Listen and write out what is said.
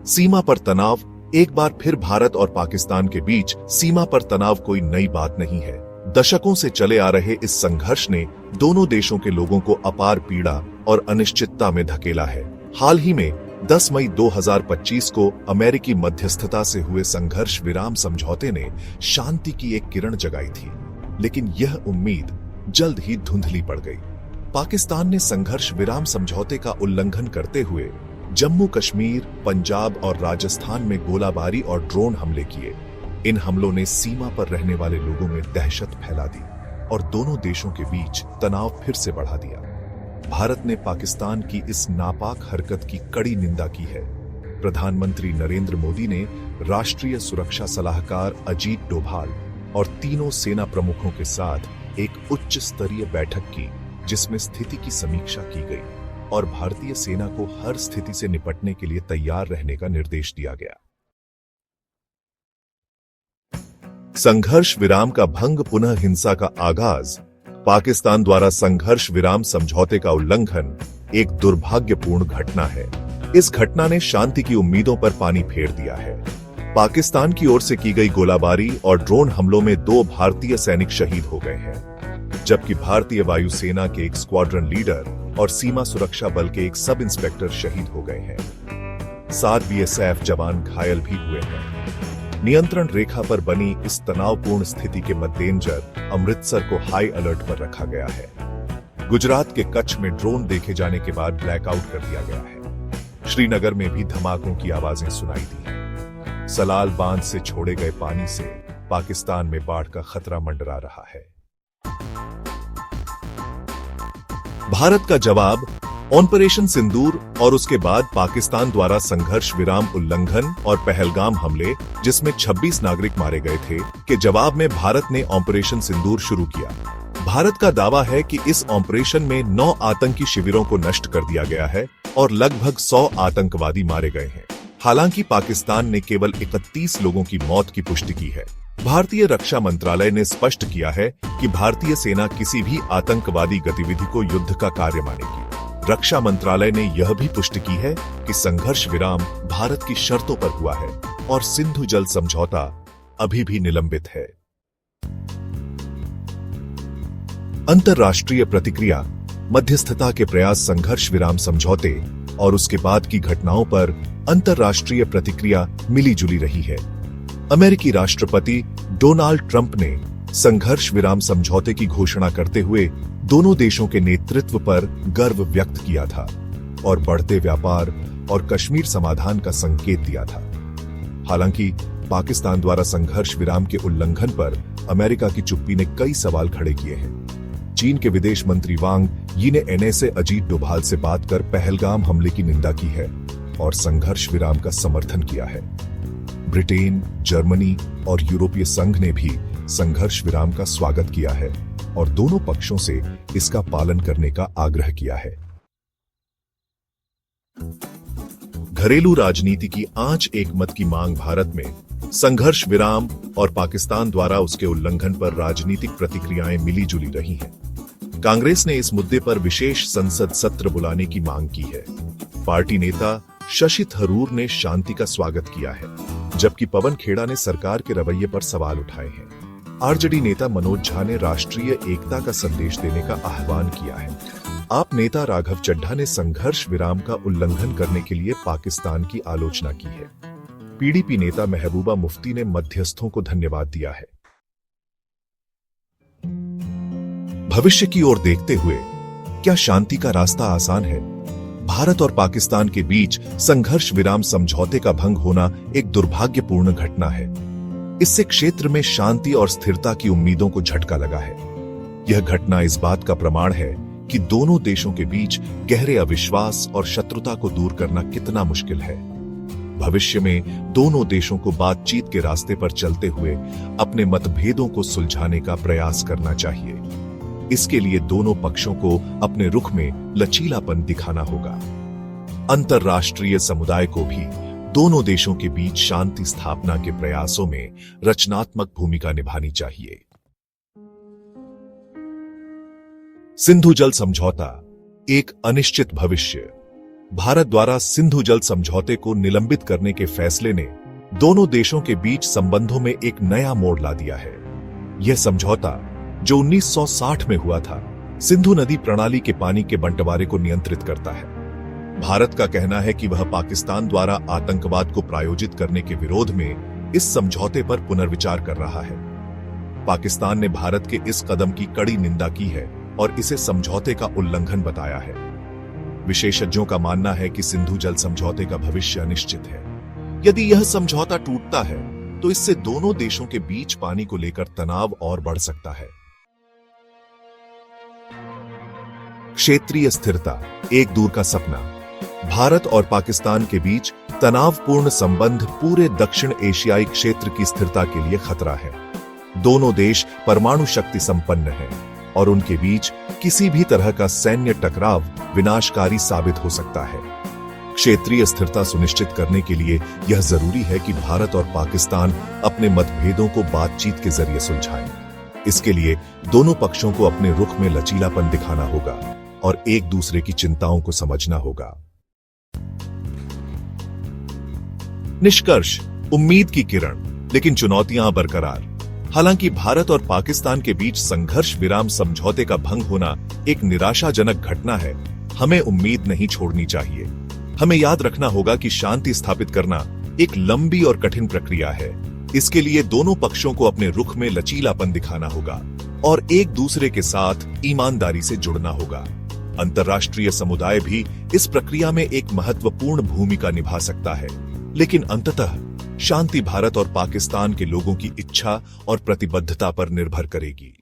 सीमा पर तनाव। एक बार फिर भारत और पाकिस्तान के बीच सीमा पर तनाव कोई नई बात नहीं है। दशकों से चले आ रहे इस संघर्ष ने दोनों देशों के लोगों को अपार पीड़ा और अनिश्चितता में धकेला है। हाल ही में 10 मई 2025 को अमेरिकी मध्यस्थता से हुए संघर्ष विराम समझौते ने शांति की एक किरण जगाई थी, लेकिन यह उम्मीद जल्द ही धुंधली पड़ गई। पाकिस्तान ने संघर्ष विराम समझौते का उल्लंघन करते हुए जम्मू कश्मीर, पंजाब और राजस्थान में गोलाबारी और ड्रोन हमले किए। इन हमलों ने सीमा पर रहने वाले लोगों में दहशत फैला दी और दोनों देशों के बीच तनाव फिर से बढ़ा दिया। भारत ने पाकिस्तान की इस नापाक हरकत की कड़ी निंदा की है। प्रधानमंत्री नरेंद्र मोदी ने राष्ट्रीय सुरक्षा सलाहकार अजीत डोभाल और तीनों सेना प्रमुखों के साथ एक उच्च स्तरीय बैठक की, जिसमें स्थिति की समीक्षा की गई और भारतीय सेना को हर स्थिति से निपटने के लिए तैयार रहने का निर्देश दिया गया। संघर्ष विराम का भंग, पुनः हिंसा का आगाज। पाकिस्तान द्वारा संघर्ष विराम समझौते का उल्लंघन एक दुर्भाग्यपूर्ण घटना है। इस घटना ने शांति की उम्मीदों पर पानी फेर दिया है। पाकिस्तान की ओर से की गई गोलाबारी और ड्रोन हमलों में 2 भारतीय सैनिक शहीद हो गए हैं, जबकि भारतीय वायुसेना के एक स्क्वाड्रन लीडर और सीमा सुरक्षा बल के एक सब इंस्पेक्टर शहीद हो गए हैं। 7 बीएसएफ जवान घायल भी हुए हैं। नियंत्रण रेखा पर बनी इस तनावपूर्ण स्थिति के मद्देनजर अमृतसर को हाई अलर्ट पर रखा गया है। गुजरात के कच्छ में ड्रोन देखे जाने के बाद ब्लैकआउट कर दिया गया है। श्रीनगर में भी धमाकों की आवाजें सुनाई दी हैं। सलाल बांध से छोड़े गए पानी से पाकिस्तान में बाढ़ का खतरा मंडरा रहा है। भारत का जवाब ऑपरेशन सिंदूर और उसके बाद पाकिस्तान द्वारा संघर्ष विराम उल्लंघन और पहलगाम हमले, जिसमें 26 नागरिक मारे गए थे, के जवाब में भारत ने ऑपरेशन सिंदूर शुरू किया। भारत का दावा है कि इस ऑपरेशन में 9 आतंकी शिविरों को नष्ट कर दिया गया है और लगभग 100 आतंकवादी मारे गए हैं। हालांकि पाकिस्तान ने केवल 31 लोगों की मौत की पुष्टि की है। भारतीय रक्षा मंत्रालय ने स्पष्ट किया है कि भारतीय सेना किसी भी आतंकवादी गतिविधि को युद्ध का कार्य मानेगी। रक्षा मंत्रालय ने यह भी पुष्टि की है कि संघर्ष विराम भारत की शर्तों पर हुआ है और सिंधु जल समझौता अभी भी निलंबित है। अंतर्राष्ट्रीय प्रतिक्रिया। मध्यस्थता के प्रयास। संघर्ष विराम समझौते और उसके बाद की घटनाओं पर अंतर्राष्ट्रीय प्रतिक्रिया मिली जुली रही है। अमेरिकी राष्ट्रपति डोनाल्ड ट्रंप ने संघर्ष विराम समझौते की घोषणा करते हुए दोनों देशों के नेतृत्व पर गर्व व्यक्त किया था और बढ़ते व्यापार और कश्मीर समाधान का संकेत दिया था। हालांकि पाकिस्तान द्वारा संघर्ष विराम के उल्लंघन पर अमेरिका की चुप्पी ने कई सवाल खड़े किए हैं। चीन के विदेश मंत्री वांग यी ने एनएसए अजीत डोभाल से बात कर पहलगाम हमले की निंदा की है और संघर्ष विराम का समर्थन किया है। ब्रिटेन, जर्मनी और यूरोपीय संघ ने भी संघर्ष विराम का स्वागत किया है और दोनों पक्षों से इसका पालन करने का आग्रह किया है। घरेलू राजनीति की आंच एकमत की मांग। भारत में संघर्ष विराम और पाकिस्तान द्वारा उसके उल्लंघन पर राजनीतिक प्रतिक्रियाएं मिली जुली रही हैं। कांग्रेस ने इस मुद्दे पर विशेष संसद सत्र बुलाने की मांग की है। पार्टी नेता शशि थरूर ने शांति का स्वागत किया है, जबकि पवन खेड़ा ने सरकार के रवैये पर सवाल उठाए हैं। आरजेडी नेता मनोज झा ने राष्ट्रीय एकता का संदेश देने का आह्वान किया है। आप नेता राघव चड्ढा ने संघर्ष विराम का उल्लंघन करने के लिए पाकिस्तान की आलोचना की है। पीडीपी नेता महबूबा मुफ्ती ने मध्यस्थों को धन्यवाद दिया है। भविष्य की ओर देखते हुए क्या शांति का रास्ता आसान है? भारत और पाकिस्तान के बीच संघर्ष विराम समझौते का भंग होना एक दुर्भाग्यपूर्ण घटना है। इससे क्षेत्र में शांति और स्थिरता की उम्मीदों को झटका लगा है। यह घटना इस बात का प्रमाण है कि दोनों देशों के बीच गहरे अविश्वास और शत्रुता को दूर करना कितना मुश्किल है। भविष्य में दोनों देशों को बातचीत के रास्ते पर चलते हुए अपने मतभेदों को सुलझाने का प्रयास करना चाहिए। इसके लिए दोनों पक्षों को अपने रुख में लचीलापन दिखाना होगा। अंतर्राष्ट्रीय समुदाय को भी दोनों देशों के बीच शांति स्थापना के प्रयासों में रचनात्मक भूमिका निभानी चाहिए। सिंधु जल समझौता, एक अनिश्चित भविष्य। भारत द्वारा सिंधु जल समझौते को निलंबित करने के फैसले ने दोनों देशों के बीच संबंधों में एक नया मोड़ ला दिया है। यह समझौता, जो 1960 में हुआ था, सिंधु नदी प्रणाली के पानी के बंटवारे को नियंत्रित करता है। भारत का कहना है कि वह पाकिस्तान द्वारा आतंकवाद को प्रायोजित करने के विरोध में इस समझौते पर पुनर्विचार कर रहा है। पाकिस्तान ने भारत के इस कदम की कड़ी निंदा की है और इसे समझौते का उल्लंघन बताया है। विशेषज्ञों का मानना है कि सिंधु जल समझौते का भविष्य अनिश्चित है। यदि यह समझौता टूटता है तो इससे दोनों देशों के बीच पानी को लेकर तनाव और बढ़ सकता है। क्षेत्रीय स्थिरता, एक दूर का सपना। भारत और पाकिस्तान के बीच तनावपूर्ण संबंध पूरे दक्षिण एशियाई क्षेत्र की स्थिरता के लिए खतरा है। दोनों देश परमाणु शक्ति संपन्न हैं और उनके बीच किसी भी तरह का सैन्य टकराव विनाशकारी साबित हो सकता है। क्षेत्रीय स्थिरता सुनिश्चित करने के लिए यह जरूरी है कि भारत और पाकिस्तान अपने मतभेदों को बातचीत के जरिए सुलझाएं। इसके लिए दोनों पक्षों को अपने रुख में लचीलापन दिखाना होगा और एक दूसरे की चिंताओं को समझना होगा। निष्कर्ष, उम्मीद की किरण, लेकिन चुनौतियां बरकरार। हालांकि भारत और पाकिस्तान के बीच संघर्ष विराम समझौते का भंग होना एक निराशाजनक घटना है, हमें उम्मीद नहीं छोड़नी चाहिए। हमें याद रखना होगा कि शांति स्थापित करना एक लंबी और कठिन प्रक्रिया है। इसके लिए दोनों पक्षों को अपने रुख में लचीलापन दिखाना होगा और एक दूसरे के साथ ईमानदारी से जुड़ना होगा। अंतर्राष्ट्रीय समुदाय भी इस प्रक्रिया में एक महत्वपूर्ण भूमिका निभा सकता है, लेकिन अंततः शांति भारत और पाकिस्तान के लोगों की इच्छा और प्रतिबद्धता पर निर्भर करेगी।